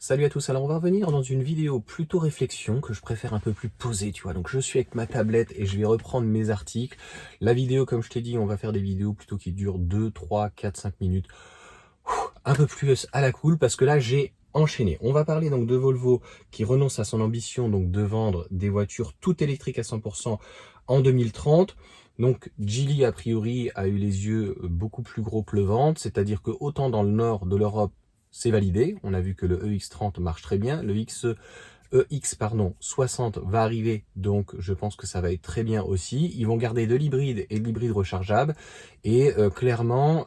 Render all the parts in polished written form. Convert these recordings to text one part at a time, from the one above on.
Salut à tous, alors on va revenir dans une vidéo plutôt réflexion que je préfère un peu plus posée, tu vois. Donc je suis avec ma tablette et je vais reprendre mes articles. La vidéo, comme je t'ai dit, on va faire des vidéos plutôt qui durent 2, 3, 4, 5 minutes. Un peu plus à la cool parce que là j'ai enchaîné. On va parler donc de Volvo qui renonce à son ambition donc de vendre des voitures toutes électriques à 100% en 2030. Donc Geely a priori a eu les yeux beaucoup plus gros que le ventre, c'est-à-dire que autant dans le nord de l'Europe c'est validé, on a vu que le EX30 marche très bien, le EX60 va arriver, donc je pense que ça va être très bien aussi. Ils vont garder de l'hybride et de l'hybride rechargeable, et clairement,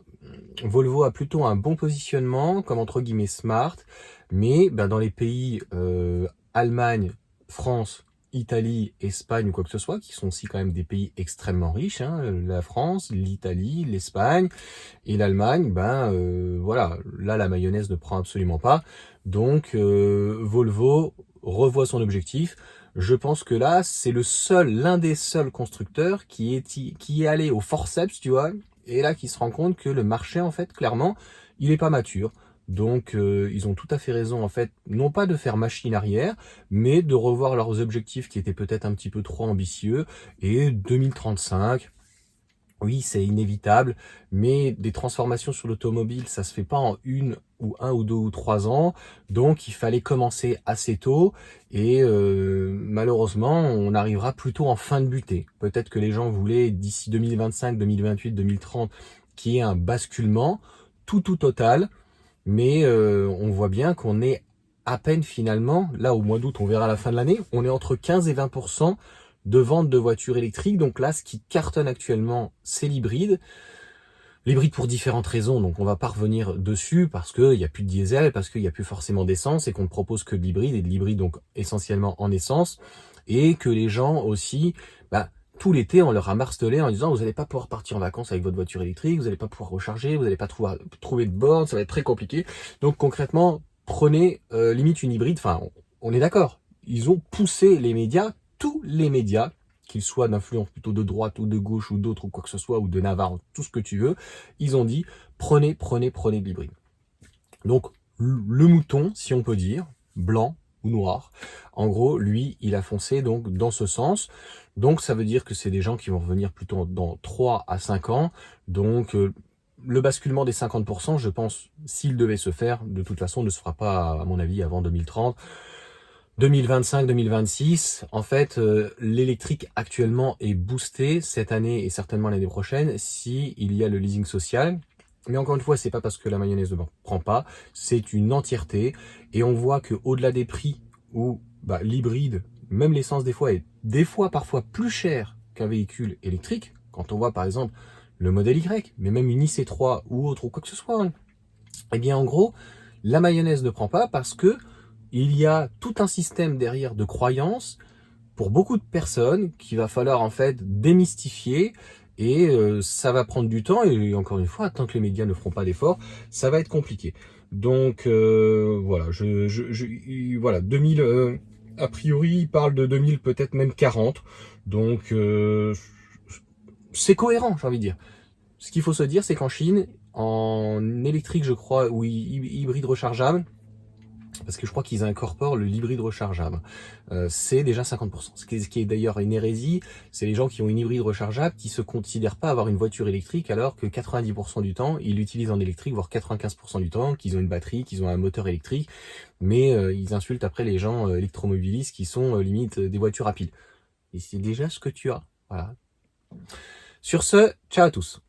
Volvo a plutôt un bon positionnement, comme entre guillemets smart, mais dans les pays Allemagne, France, Italie, Espagne ou quoi que ce soit, qui sont aussi quand même des pays extrêmement riches, hein, la France, l'Italie, l'Espagne et l'Allemagne, voilà, là la mayonnaise ne prend absolument pas. Donc Volvo revoit son objectif. Je pense que là, c'est l'un des seuls constructeurs qui est allé au forceps, tu vois, et là qui se rend compte que le marché, en fait, clairement, il est pas mature. Donc ils ont tout à fait raison, en fait, non pas de faire machine arrière, mais de revoir leurs objectifs qui étaient peut-être un petit peu trop ambitieux. Et 2035, oui, c'est inévitable, mais des transformations sur l'automobile, ça se fait pas en un ou deux ou 3 ans, donc il fallait commencer assez tôt, et malheureusement, on arrivera plutôt en fin de butée. Peut-être que les gens voulaient d'ici 2025, 2028, 2030, qu'il y ait un basculement tout total, mais on voit bien qu'on est à peine finalement, là au mois d'août, on verra à la fin de l'année, on est entre 15 et 20% de vente de voitures électriques. Donc là, ce qui cartonne actuellement, c'est l'hybride. L'hybride pour différentes raisons, donc on va pas revenir dessus parce qu'il n'y a plus de diesel, parce qu'il n'y a plus forcément d'essence et qu'on ne propose que de l'hybride, et de l'hybride donc essentiellement en essence, et que les gens aussi, tout l'été, on leur a martelé en disant vous n'allez pas pouvoir partir en vacances avec votre voiture électrique, vous n'allez pas pouvoir recharger, vous n'allez pas trouver de borne, ça va être très compliqué. Donc concrètement, prenez limite une hybride, enfin on est d'accord, ils ont poussé les médias, tous les médias, qu'ils soient d'influence plutôt de droite ou de gauche ou d'autres ou quoi que ce soit, ou de Navarre, tout ce que tu veux, ils ont dit prenez de l'hybride. Donc le mouton, si on peut dire, blanc ou noir, en gros, lui, il a foncé donc dans ce sens. Donc ça veut dire que c'est des gens qui vont revenir plutôt dans 3 à 5 ans. Donc le basculement des 50%, je pense, s'il devait se faire, de toute façon, ne se fera pas, à mon avis, avant 2030. 2025-2026, en fait, l'électrique actuellement est boosté cette année et certainement l'année prochaine si il y a le leasing social. Mais encore une fois, c'est pas parce que la mayonnaise ne prend pas, c'est une entièreté. Et on voit que au-delà des prix où l'hybride, même l'essence des fois, est parfois plus cher qu'un véhicule électrique. Quand on voit par exemple le modèle Y, mais même une IC3 ou autre ou quoi que ce soit, hein. Eh bien en gros, la mayonnaise ne prend pas parce que il y a tout un système derrière de croyances pour beaucoup de personnes qu'il va falloir en fait démystifier, et ça va prendre du temps, et encore une fois, tant que les médias ne feront pas d'efforts, ça va être compliqué. Donc voilà, voilà, 2000, a priori, il parle de 2000, peut-être même 40, donc c'est cohérent, j'ai envie de dire. Ce qu'il faut se dire, c'est qu'en Chine, en électrique, je crois, ou hybride rechargeable, parce que je crois qu'ils incorporent l'hybride rechargeable, c'est déjà 50%. Ce qui est d'ailleurs une hérésie, c'est les gens qui ont une hybride rechargeable qui se considèrent pas avoir une voiture électrique, alors que 90% du temps, ils l'utilisent en électrique, voire 95% du temps, qu'ils ont une batterie, qu'ils ont un moteur électrique, mais ils insultent après les gens électromobilistes qui sont limite des voitures rapides. Et c'est déjà ce que tu as. Voilà. Sur ce, ciao à tous.